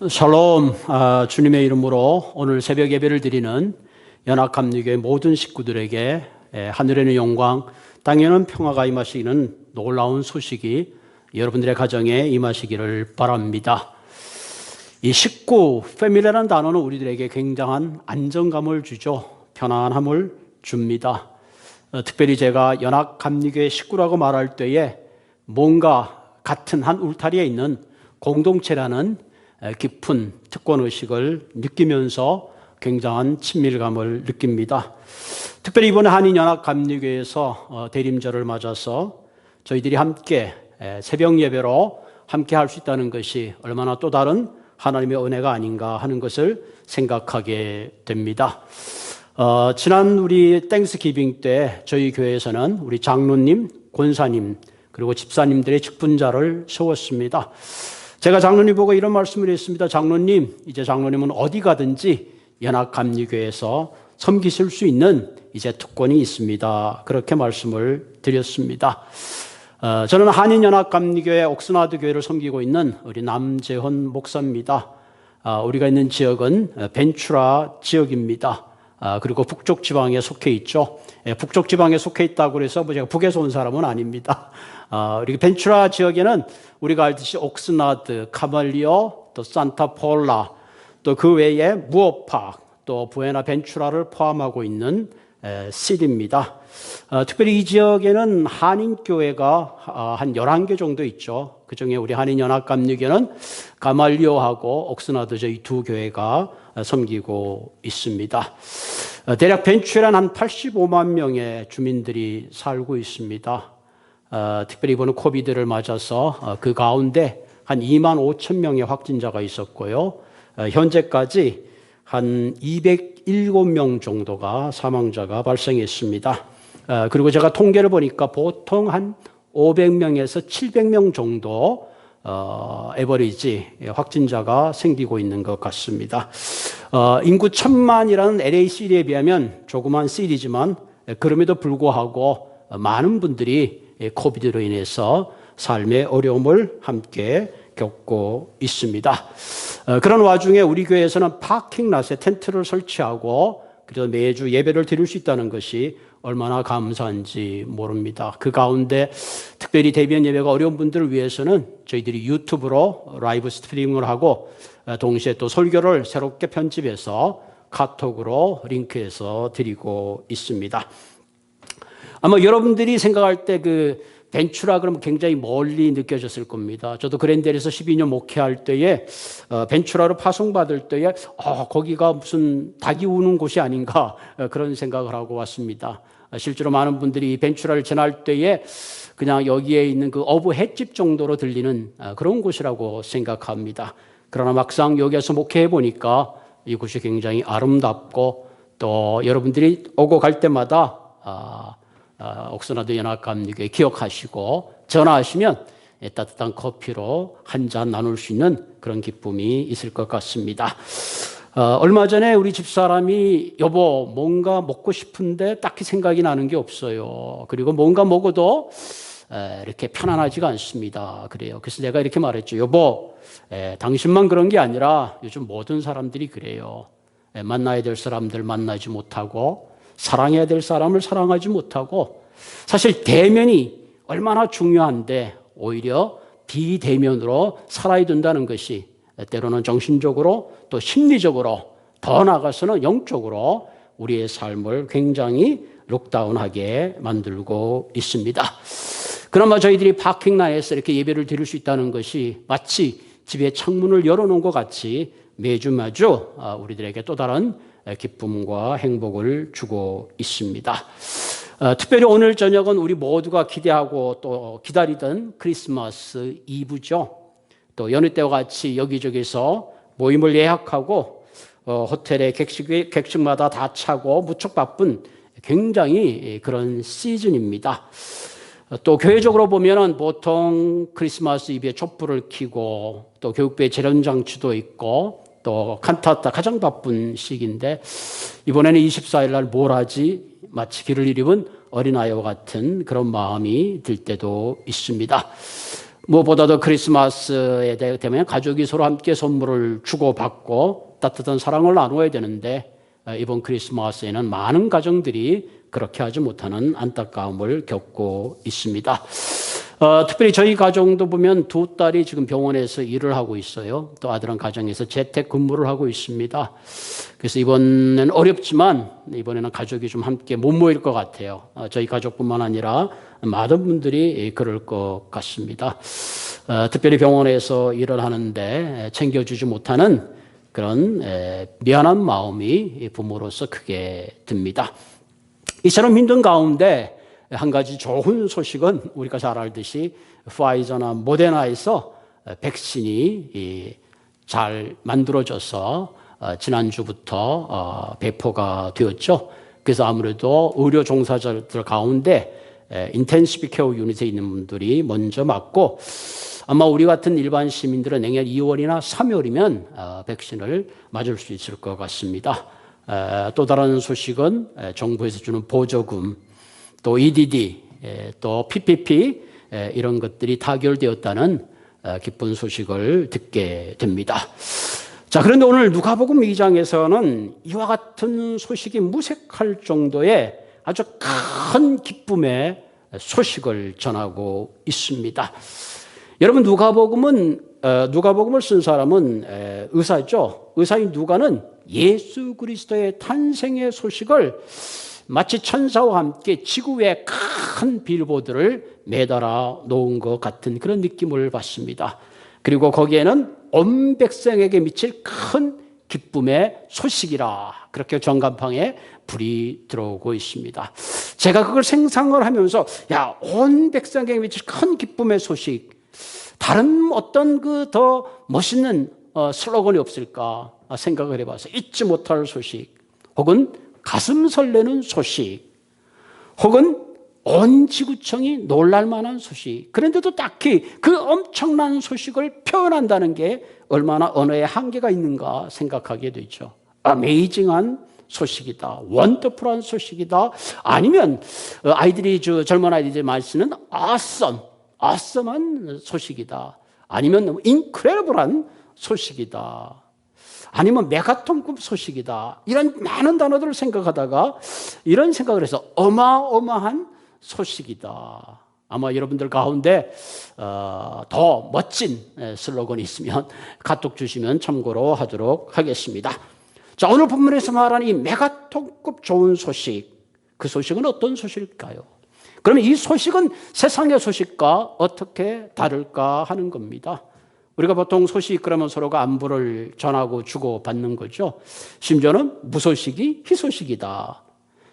샬롬, 주님의 이름으로 오늘 새벽 예배를 드리는 연합감리교회 모든 식구들에게 하늘에는 영광, 땅에는 평화가 임하시는 놀라운 소식이 여러분들의 가정에 임하시기를 바랍니다. 이 식구, 패밀리라는 단어는 우리들에게 굉장한 안정감을 주죠. 편안함을 줍니다. 특별히 제가 연합감리교회 식구라고 말할 때에 뭔가 같은 한 울타리에 있는 공동체라는 깊은 특권의식을 느끼면서 굉장한 친밀감을 느낍니다. 특별히 이번에 한인연합감리교회에서 대림절을 맞아서 저희들이 함께 새벽 예배로 함께 할 수 있다는 것이 얼마나 또 다른 하나님의 은혜가 아닌가 하는 것을 생각하게 됩니다. 지난 우리 땡스기빙 때 저희 교회에서는 우리 장로님, 권사님 그리고 집사님들의 직분자를 세웠습니다. 제가 장로님 보고 이런 말씀을 했습니다. 장로님, 이제 장로님은 어디 가든지 연합감리교회에서 섬기실 수 있는 이제 특권이 있습니다. 그렇게 말씀을 드렸습니다. 저는 한인연합감리교회 옥스나드 교회를 섬기고 있는 우리 남재헌 목사입니다. 우리가 있는 지역은 벤추라 지역입니다. 그리고 북쪽 지방에 속해 있죠. 북쪽 지방에 속해 있다고 해서 제가 북에서 온 사람은 아닙니다. 우리 벤추라 지역에는 우리가 알듯이 옥스나드, 카발리오, 또 산타폴라, 또 그 외에 무어팍, 또 부에나 벤추라를 포함하고 있는 시리입니다. 특별히 이 지역에는 한인교회가 한 11개 정도 있죠. 그중에 우리 한인연합감리교회는 가말리오하고 옥스나드 저희 두 교회가 섬기고 있습니다. 대략 벤추라는 한 85만 명의 주민들이 살고 있습니다. 특별히 이번에 코비드를 맞아서 그 가운데 한 2만 5천 명의 확진자가 있었고요. 현재까지 한 207명 정도가 사망자가 발생했습니다. 그리고 제가 통계를 보니까 보통 한 500명에서 700명 정도 에버리지 확진자가 생기고 있는 것 같습니다. 인구 1000만이라는 LA 시리에 비하면 조그만 시리지만 그럼에도 불구하고 많은 분들이 코비드로 인해서 삶의 어려움을 함께 겪고 있습니다. 그런 와중에 우리 교회에서는 파킹랏에 텐트를 설치하고 그래서 매주 예배를 드릴 수 있다는 것이 얼마나 감사한지 모릅니다. 그 가운데 특별히 대면 예배가 어려운 분들을 위해서는 저희들이 유튜브로 라이브 스트리밍을 하고 동시에 또 설교를 새롭게 편집해서 카톡으로 링크해서 드리고 있습니다. 아마 여러분들이 생각할 때 그 벤추라 그러면 굉장히 멀리 느껴졌을 겁니다. 저도 그랜델에서 12년 목회할 때에 벤추라로 파송받을 때에 거기가 무슨 닭이 우는 곳이 아닌가 그런 생각을 하고 왔습니다. 실제로 많은 분들이 벤추라를 지날 때에 그냥 여기에 있는 그 어부 횟집 정도로 들리는 그런 곳이라고 생각합니다. 그러나 막상 여기에서 목회해 보니까 이곳이 굉장히 아름답고 또 여러분들이 오고 갈 때마다 옥스나드 연합감리교회 기억하시고 전화하시면 따뜻한 커피로 한 잔 나눌 수 있는 그런 기쁨이 있을 것 같습니다. 얼마 전에 우리 집사람이 여보 뭔가 먹고 싶은데 딱히 생각이 나는 게 없어요. 그리고 뭔가 먹어도 이렇게 편안하지가 않습니다. 그래요. 그래서 내가 이렇게 말했죠. 여보 당신만 그런 게 아니라 요즘 모든 사람들이 그래요. 만나야 될 사람들 만나지 못하고 사랑해야 될 사람을 사랑하지 못하고 사실 대면이 얼마나 중요한데 오히려 비대면으로 살아야 된다는 것이 때로는 정신적으로 또 심리적으로 더 나아가서는 영적으로 우리의 삶을 굉장히 록다운하게 만들고 있습니다. 그나마 저희들이 파킹라에서 이렇게 예배를 드릴 수 있다는 것이 마치 집에 창문을 열어놓은 것 같이 매주 우리들에게 또 다른 기쁨과 행복을 주고 있습니다. 특별히 오늘 저녁은 우리 모두가 기대하고 또 기다리던 크리스마스 이브죠. 또 여느 때와 같이 여기저기서 모임을 예약하고 호텔의 객실마다 다 차고 무척 바쁜 굉장히 그런 시즌입니다. 또 교회적으로 보면은 보통 크리스마스 이브에 촛불을 켜고 또 교육부의 재련장치도 있고 또 칸타타 가장 바쁜 시기인데 이번에는 24일 날 뭘 하지? 마치 길을 잃은 어린아이와 같은 그런 마음이 들 때도 있습니다. 무엇보다도 크리스마스에 되면 가족이 서로 함께 선물을 주고받고 따뜻한 사랑을 나누어야 되는데 이번 크리스마스에는 많은 가정들이 그렇게 하지 못하는 안타까움을 겪고 있습니다. 특별히 저희 가정도 보면 두 딸이 지금 병원에서 일을 하고 있어요. 또 아들은 가정에서 재택근무를 하고 있습니다. 그래서 이번에는 어렵지만 이번에는 가족이 좀 함께 못 모일 것 같아요. 저희 가족뿐만 아니라 많은 분들이 그럴 것 같습니다. 특별히 병원에서 일을 하는데 챙겨주지 못하는 그런 미안한 마음이 부모로서 크게 듭니다. 이처럼 힘든 가운데 한 가지 좋은 소식은 우리가 잘 알듯이 파이저나 모데나에서 백신이 잘 만들어져서 지난주부터 배포가 되었죠. 그래서 아무래도 의료 종사자들 가운데 인텐시브 케어 유닛에 있는 분들이 먼저 맞고 아마 우리 같은 일반 시민들은 내년 2월이나 3월이면 백신을 맞을 수 있을 것 같습니다. 또 다른 소식은 정부에서 주는 보조금, 또 EDD, 또 PPP 이런 것들이 타결되었다는 기쁜 소식을 듣게 됩니다. 자, 그런데 오늘 누가복음 2장에서는 이와 같은 소식이 무색할 정도의 아주 큰 기쁨의 소식을 전하고 있습니다. 여러분, 누가복음을 쓴 사람은 의사죠. 의사인 누가는 예수 그리스도의 탄생의 소식을 마치 천사와 함께 지구에 큰 빌보드를 매달아 놓은 것 같은 그런 느낌을 받습니다. 그리고 거기에는 온 백성에게 미칠 큰 기쁨의 소식이라 그렇게 전간판에 불이 들어오고 있습니다. 제가 그걸 생각을 하면서 온 백성에게 미칠 큰 기쁨의 소식, 다른 어떤 그 더 멋있는 슬로건이 없을까 생각을 해봐서 잊지 못할 소식, 혹은 가슴 설레는 소식, 혹은 온 지구청이 놀랄 만한 소식. 그런데도 딱히 그 엄청난 소식을 표현한다는 게 얼마나 언어의 한계가 있는가 생각하게 되죠. 어메이징한 소식이다, 원더풀한 소식이다, 아니면 아이들이 젊은 아이들이 많이 쓰는 아썸한 소식이다, 아니면 인크레디블한 소식이다, 아니면 메가톤급 소식이다. 이런 많은 단어들을 생각하다가 이런 생각을 해서 어마어마한 소식이다. 아마 여러분들 가운데 더 멋진 슬로건이 있으면 카톡 주시면 참고로 하도록 하겠습니다. 자, 오늘 본문에서 말하는 이 메가톤급 좋은 소식, 그 소식은 어떤 소식일까요? 그러면 이 소식은 세상의 소식과 어떻게 다를까 하는 겁니다. 우리가 보통 소식 그러면 서로가 안부를 전하고 주고받는 거죠. 심지어는 무소식이 희소식이다.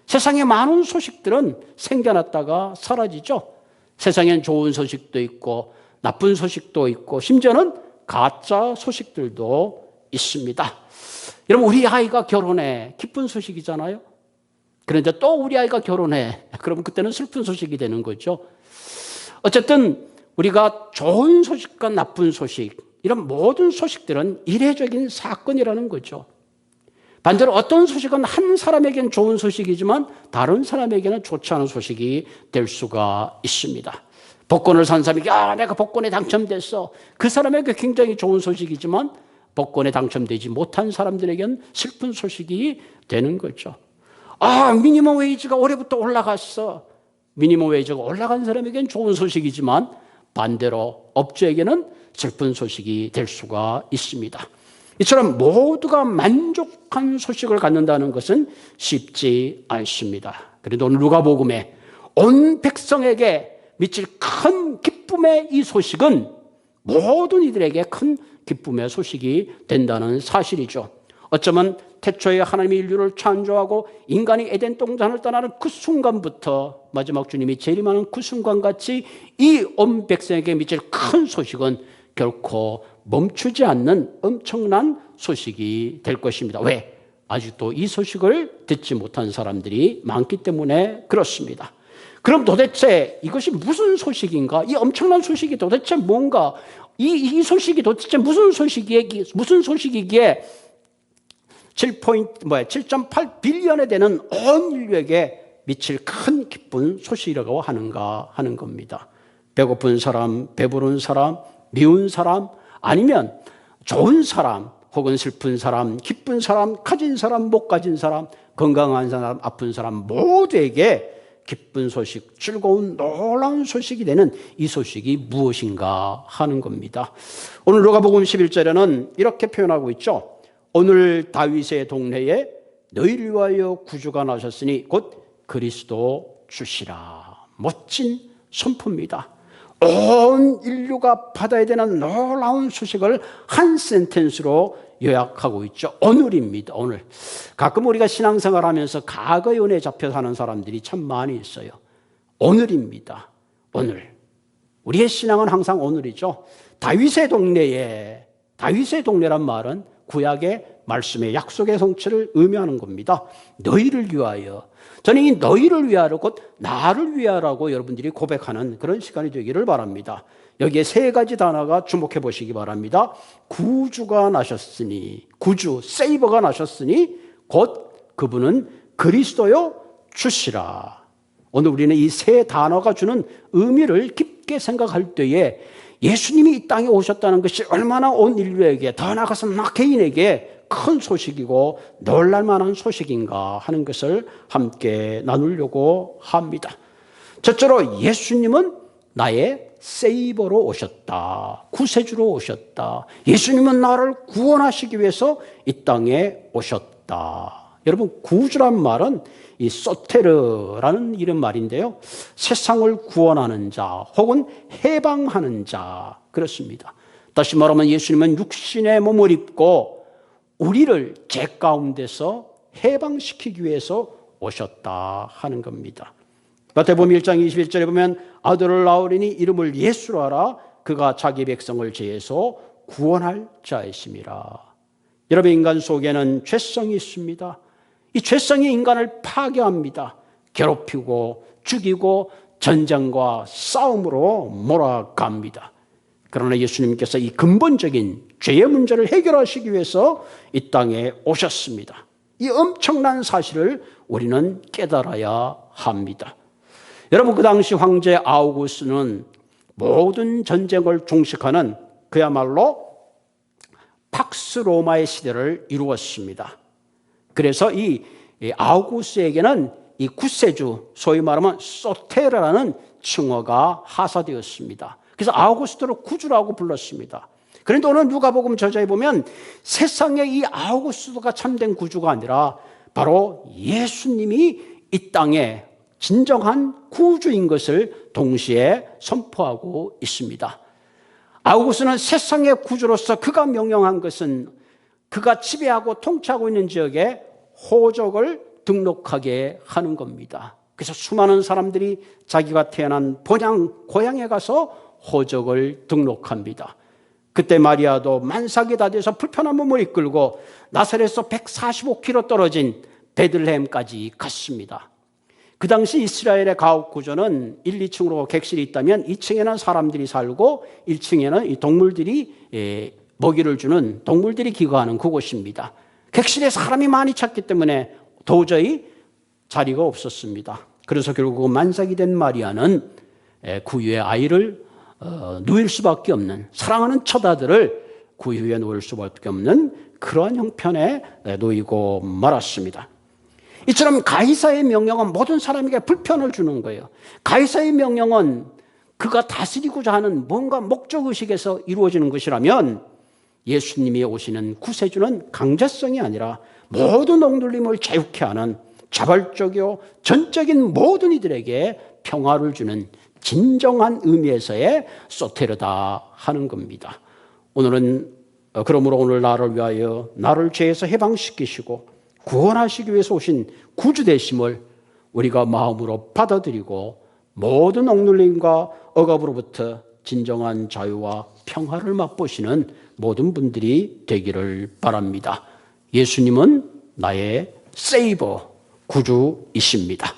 세상에 많은 소식들은 생겨났다가 사라지죠. 세상엔 좋은 소식도 있고 나쁜 소식도 있고 심지어는 가짜 소식들도 있습니다. 여러분, 우리 아이가 결혼해, 기쁜 소식이잖아요. 그런데 또 우리 아이가 결혼해, 그러면 그때는 슬픈 소식이 되는 거죠. 어쨌든 우리가 좋은 소식과 나쁜 소식, 이런 모든 소식들은 이례적인 사건이라는 거죠. 반대로 어떤 소식은 한 사람에게는 좋은 소식이지만 다른 사람에게는 좋지 않은 소식이 될 수가 있습니다. 복권을 산 사람에게 내가 복권에 당첨됐어. 그 사람에게 굉장히 좋은 소식이지만 복권에 당첨되지 못한 사람들에게는 슬픈 소식이 되는 거죠. 미니멈 웨이지가 올해부터 올라갔어. 미니멈 웨이지가 올라간 사람에게는 좋은 소식이지만 반대로 업주에게는 슬픈 소식이 될 수가 있습니다. 이처럼 모두가 만족한 소식을 갖는다는 것은 쉽지 않습니다. 그래도 오늘 누가복음에 온 백성에게 미칠 큰 기쁨의 이 소식은 모든 이들에게 큰 기쁨의 소식이 된다는 사실이죠. 어쩌면 태초에 하나님이 인류를 창조하고 인간이 에덴 동산을 떠나는 그 순간부터 마지막 주님이 재림하는 그 순간같이 이 온 백성에게 미칠 큰 소식은 결코 멈추지 않는 엄청난 소식이 될 것입니다. 왜? 아직도 이 소식을 듣지 못한 사람들이 많기 때문에 그렇습니다. 그럼 도대체 이것이 무슨 소식인가? 이 엄청난 소식이 도대체 뭔가? 이 소식이 도대체 무슨 소식이기에 7.8 빌리언에 되는 온 인류에게 미칠 큰 기쁜 소식이라고 하는가 하는 겁니다. 배고픈 사람, 배부른 사람, 미운 사람, 아니면 좋은 사람, 혹은 슬픈 사람, 기쁜 사람, 가진 사람, 못 가진 사람, 건강한 사람, 아픈 사람 모두에게 기쁜 소식, 즐거운 놀라운 소식이 되는 이 소식이 무엇인가 하는 겁니다. 오늘 누가복음 11절에는 이렇게 표현하고 있죠. 오늘 다윗의 동네에 너희를 위하여 구주가 나셨으니 곧 그리스도 주시라. 멋진 선포입니다. 온 인류가 받아야 되는 놀라운 소식을 한 센텐스로 요약하고 있죠. 오늘입니다. 오늘. 가끔 우리가 신앙생활 하면서 과거의 은혜에 잡혀 사는 사람들이 참 많이 있어요. 오늘입니다. 오늘. 우리의 신앙은 항상 오늘이죠. 다윗의 동네란 말은 구약의 말씀의 약속의 성취를 의미하는 겁니다. 너희를 위하여. 저는 이 너희를 위하여 곧 나를 위하라고 여러분들이 고백하는 그런 시간이 되기를 바랍니다. 여기에 세 가지 단어가 주목해 보시기 바랍니다. 구주가 나셨으니, 구주, 세이버가 나셨으니 곧 그분은 그리스도요 주시라. 오늘 우리는 이 세 단어가 주는 의미를 깊게 생각할 때에 예수님이 이 땅에 오셨다는 것이 얼마나 온 인류에게, 더 나아가서 막 개인에게 큰 소식이고 놀랄만한 소식인가 하는 것을 함께 나누려고 합니다. 첫째로 예수님은 나의 세이버로 오셨다. 구세주로 오셨다. 예수님은 나를 구원하시기 위해서 이 땅에 오셨다. 여러분, 구주란 말은 이 소테르라는 이런 말인데요. 세상을 구원하는 자 혹은 해방하는 자, 그렇습니다. 다시 말하면 예수님은 육신의 몸을 입고 우리를 죄 가운데서 해방시키기 위해서 오셨다 하는 겁니다. 마태복음 1장 21절에 보면 아들을 낳으리니 이름을 예수로 하라. 그가 자기 백성을 죄에서 구원할 자이심이라. 여러분, 인간 속에는 죄성이 있습니다. 이 죄성이 인간을 파괴합니다. 괴롭히고 죽이고 전쟁과 싸움으로 몰아갑니다. 그러나 예수님께서 이 근본적인 죄의 문제를 해결하시기 위해서 이 땅에 오셨습니다. 이 엄청난 사실을 우리는 깨달아야 합니다. 여러분, 그 당시 황제 아우구스는 모든 전쟁을 종식하는 그야말로 팍스 로마의 시대를 이루었습니다. 그래서 이 아우구스에게는 이 구세주, 소위 말하면 소테르라는 칭호가 하사되었습니다. 그래서 아우구스트를 구주라고 불렀습니다. 그런데 오늘 누가복음 저자에 보면 세상에 이 아우구스트가 참된 구주가 아니라 바로 예수님이 이 땅에 진정한 구주인 것을 동시에 선포하고 있습니다. 아우구스는 세상의 구주로서 그가 명령한 것은 그가 지배하고 통치하고 있는 지역에 호적을 등록하게 하는 겁니다. 그래서 수많은 사람들이 자기가 태어난 본향 고향에 가서 호적을 등록합니다. 그때 마리아도 만삭이 다 돼서 불편한 몸을 이끌고 나사렛에서 145km 떨어진 베들레헴까지 갔습니다. 그 당시 이스라엘의 가옥 구조는 1, 2층으로 객실이 있다면 2층에는 사람들이 살고 1층에는 이 동물들이 먹이를 주는 동물들이 기거하는 그곳입니다. 객실에 사람이 많이 찼기 때문에 도저히 자리가 없었습니다. 그래서 결국 만삭이 된 마리아는 구유의 아이를 누일 수밖에 없는, 사랑하는 처자들을 구유에 놓을 수밖에 없는 그러한 형편에 놓이고 말았습니다. 이처럼 가이사의 명령은 모든 사람에게 불편을 주는 거예요. 가이사의 명령은 그가 다스리고자 하는 뭔가 목적의식에서 이루어지는 것이라면 예수님이 오시는 구세주는 강제성이 아니라 모든 억눌림을 자유케 하는 자발적이요 전적인 모든 이들에게 평화를 주는 진정한 의미에서의 소테르다 하는 겁니다. 오늘은 그러므로 오늘 나를 위하여 나를 죄에서 해방시키시고 구원하시기 위해서 오신 구주 되심을 우리가 마음으로 받아들이고 모든 억눌림과 억압으로부터 진정한 자유와 평화를 맛보시는 모든 분들이 되기를 바랍니다. 예수님은 나의 세이버, 구주이십니다.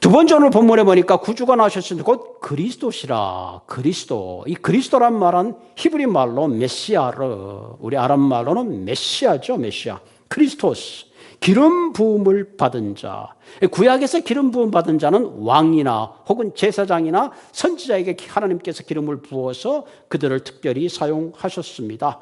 두 번째 오늘 본문에 보니까 구주가 나셨으니 곧 그리스도시라. 그리스도. 이 그리스도란 말은 히브리 말로 메시아르, 우리 아람 말로는 메시아죠. 메시아. 크리스토스. 기름 부음을 받은 자. 구약에서 기름 부음 받은 자는 왕이나 혹은 제사장이나 선지자에게 하나님께서 기름을 부어서 그들을 특별히 사용하셨습니다.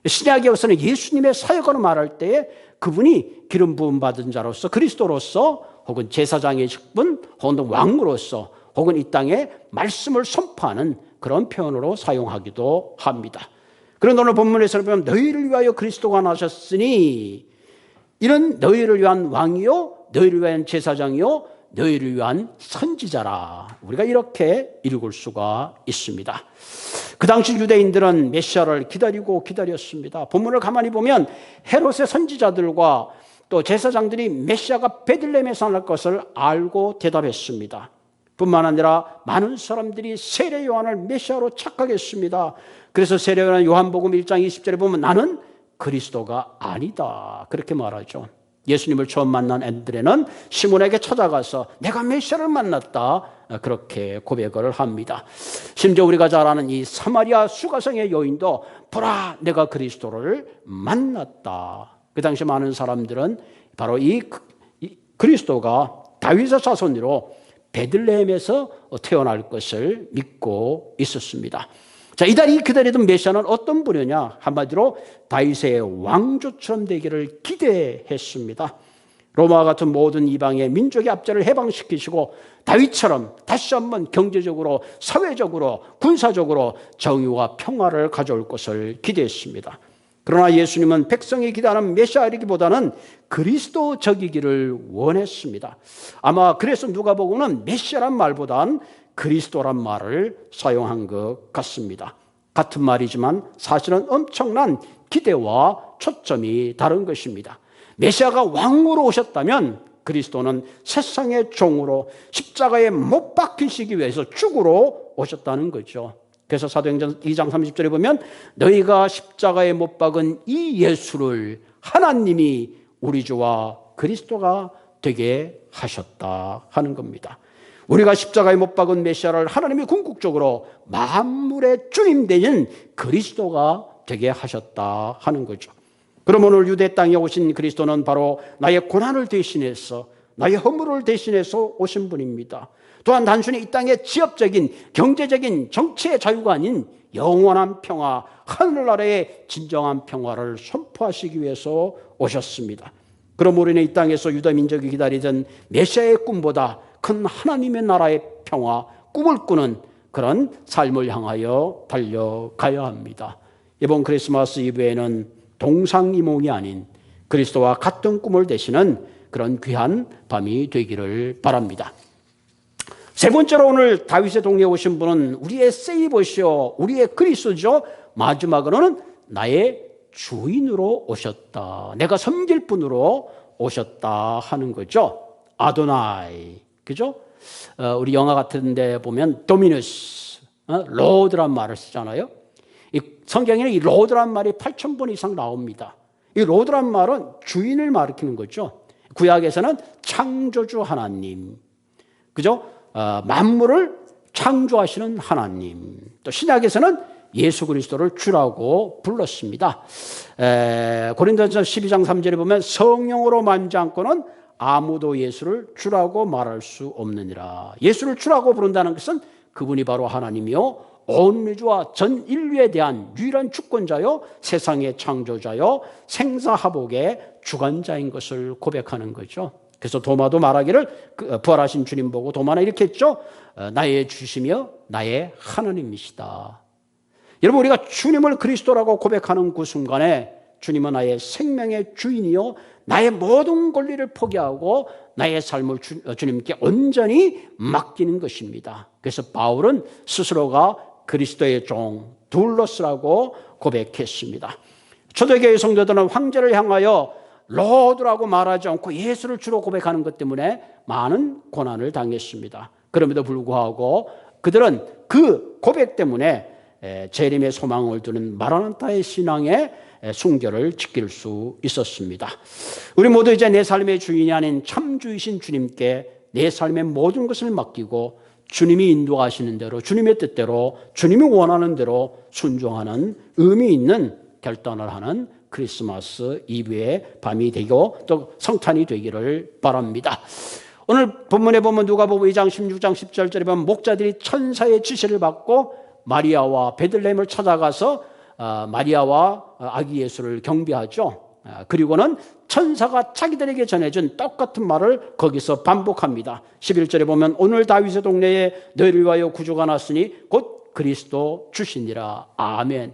신약에서는 예수님의 사역을 말할 때에 그분이 기름 부음 받은 자로서 그리스도로서 혹은 제사장의 직분 혹은 왕으로서 혹은 이 땅에 말씀을 선포하는 그런 표현으로 사용하기도 합니다. 그런데 오늘 본문에서는 보면 너희를 위하여 그리스도가 나셨으니 이는 너희를 위한 왕이요 너희를 위한 제사장이요 너희를 위한 선지자라. 우리가 이렇게 읽을 수가 있습니다. 그 당시 유대인들은 메시아를 기다렸습니다. 본문을 가만히 보면 헤롯의 선지자들과 또 제사장들이 메시아가 베들레헴에서 날 것을 알고 대답했습니다. 뿐만 아니라 많은 사람들이 세례 요한을 메시아로 착각했습니다. 그래서 세례 요한 요한복음 1장 20절에 보면 나는 그리스도가 아니다 그렇게 말하죠. 예수님을 처음 만난 앤드레는 시몬에게 찾아가서 내가 메시아를 만났다 그렇게 고백을 합니다. 심지어 우리가 잘 아는 이 사마리아 수가성의 여인도 보라 내가 그리스도를 만났다. 그 당시 많은 사람들은 바로 이 그리스도가 다윗의 자손으로 베들레헴에서 태어날 것을 믿고 있었습니다. 자, 이달이 기다리던 메시아는 어떤 분이냐? 한마디로 다윗의 왕조처럼 되기를 기대했습니다. 로마와 같은 모든 이방의 민족의 압제를 해방시키시고 다윗처럼 다시 한번 경제적으로, 사회적으로, 군사적으로 정의와 평화를 가져올 것을 기대했습니다. 그러나 예수님은 백성이 기대하는 메시아이기보다는 그리스도적이기를 원했습니다. 아마 그래서 누가복음은 메시아란 말보단 그리스도란 말을 사용한 것 같습니다. 같은 말이지만 사실은 엄청난 기대와 초점이 다른 것입니다. 메시아가 왕으로 오셨다면 그리스도는 세상의 종으로 십자가에 못 박히시기 위해서 죽으러 오셨다는 거죠. 그래서 사도행전 2장 30절에 보면 너희가 십자가에 못 박은 이 예수를 하나님이 우리 주와 그리스도가 되게 하셨다 하는 겁니다. 우리가 십자가에 못 박은 메시아를 하나님이 궁극적으로 만물의 주님 되는 그리스도가 되게 하셨다 하는 거죠. 그럼 오늘 유대 땅에 오신 그리스도는 바로 나의 고난을 대신해서 나의 허물을 대신해서 오신 분입니다. 또한 단순히 이 땅의 지역적인 경제적인 정치의 자유가 아닌 영원한 평화, 하늘나라의 진정한 평화를 선포하시기 위해서 오셨습니다. 그럼 우리는 이 땅에서 유다 민족이 기다리던 메시아의 꿈보다 큰 하나님의 나라의 평화, 꿈을 꾸는 그런 삶을 향하여 달려가야 합니다. 이번 크리스마스 이브에는 동상이몽이 아닌 그리스도와 같은 꿈을 대시는 그런 귀한 밤이 되기를 바랍니다. 세 번째로 오늘 다윗의 동네에 오신 분은 우리의 세이버시요 우리의 그리스도죠. 마지막으로는 나의 주인으로 오셨다. 내가 섬길 분으로 오셨다 하는 거죠. 아도나이. 그죠? 우리 영화 같은 데 보면 도미누스, 로드란 말을 쓰잖아요. 이 성경에는 이 로드란 말이 8,000번 이상 나옵니다. 이 로드란 말은 주인을 가리키는 거죠. 구약에서는 창조주 하나님. 그죠? 만물을 창조하시는 하나님. 또 신약에서는 예수 그리스도를 주라고 불렀습니다. 고린도전서 12장 3절에 보면 성령으로 만지 않고는 아무도 예수를 주라고 말할 수 없느니라. 예수를 주라고 부른다는 것은 그분이 바로 하나님이요 온 우주와 전 인류에 대한 유일한 주권자요 세상의 창조자요 생사화복의 주관자인 것을 고백하는 거죠. 그래서 도마도 말하기를 부활하신 주님 보고 도마는 이렇게 했죠. 나의 주시며 나의 하나님이시다. 여러분 우리가 주님을 그리스도라고 고백하는 그 순간에 주님은 나의 생명의 주인이요 나의 모든 권리를 포기하고 나의 삶을 주님께 온전히 맡기는 것입니다. 그래서 바울은 스스로가 그리스도의 종 둘러스라고 고백했습니다. 초대교회 성도들은 황제를 향하여 로드라고 말하지 않고 예수를 주로 고백하는 것 때문에 많은 고난을 당했습니다. 그럼에도 불구하고 그들은 그 고백 때문에 재림의 소망을 두는 마라나타의 신앙의 순결을 지킬 수 있었습니다. 우리 모두 이제 내 삶의 주인이 아닌 참주이신 주님께 내 삶의 모든 것을 맡기고 주님이 인도하시는 대로 주님의 뜻대로 주님이 원하는 대로 순종하는 의미 있는 결단을 하는 크리스마스 이브의 밤이 되고 또 성탄이 되기를 바랍니다. 오늘 본문에 보면 누가복음 2장 16장 17절에 보면 목자들이 천사의 지시를 받고 마리아와 베들레헴을 찾아가서 마리아와 아기 예수를 경배하죠. 그리고는 천사가 자기들에게 전해준 똑같은 말을 거기서 반복합니다. 11절에 보면 오늘 다윗의 동네에 너희를 위하여 구주가 났으니 곧 그리스도 주시니라. 아멘.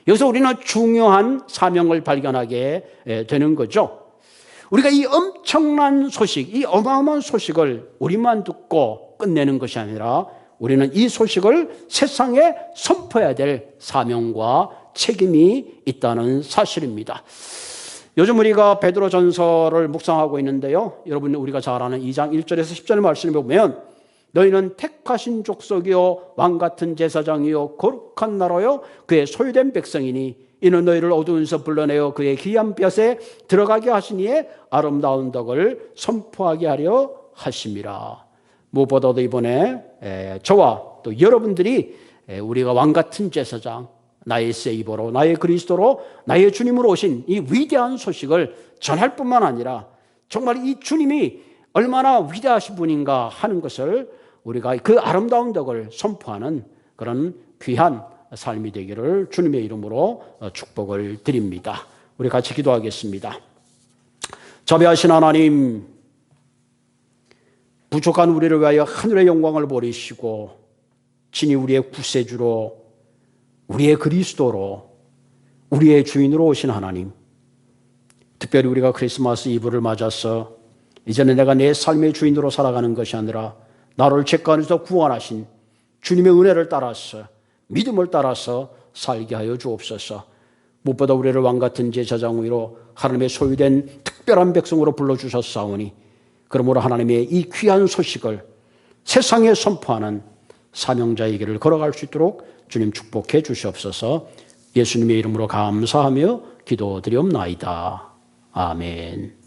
여기서 우리는 중요한 사명을 발견하게 되는 거죠. 우리가 이 엄청난 소식, 이 어마어마한 소식을 우리만 듣고 끝내는 것이 아니라 우리는 이 소식을 세상에 선포해야 될 사명과 책임이 있다는 사실입니다. 요즘 우리가 베드로전서를 묵상하고 있는데요. 여러분 우리가 잘 아는 2장 1절에서 10절의 말씀을 보면 너희는 택하신 족속이요 왕같은 제사장이요 거룩한 나라요 그의 소유된 백성이니 이는 너희를 어두운서 불러내어 그의 귀한 볕에 들어가게 하시니에 아름다운 덕을 선포하게 하려 하심이라. 무엇보다도 이번에 저와 또 여러분들이 우리가 왕같은 제사장, 나의 세이버로, 나의 그리스도로, 나의 주님으로 오신 이 위대한 소식을 전할 뿐만 아니라 정말 이 주님이 얼마나 위대하신 분인가 하는 것을 우리가 그 아름다운 덕을 선포하는 그런 귀한 삶이 되기를 주님의 이름으로 축복을 드립니다. 우리 같이 기도하겠습니다. 자비하신 하나님, 부족한 우리를 위하여 하늘의 영광을 버리시고 친히 우리의 구세주로, 우리의 그리스도로, 우리의 주인으로 오신 하나님, 특별히 우리가 크리스마스 이브를 맞아서 이제는 내가 내 삶의 주인으로 살아가는 것이 아니라 나를 죄 가운데서 구원하신 주님의 은혜를 따라서 믿음을 따라서 살게 하여 주옵소서. 무엇보다 우리를 왕같은 제사장으로 하나님의 소유된 특별한 백성으로 불러주셨사오니 그러므로 하나님의 이 귀한 소식을 세상에 선포하는 사명자의 길을 걸어갈 수 있도록 주님 축복해 주시옵소서. 예수님의 이름으로 감사하며 기도드리옵나이다. 아멘.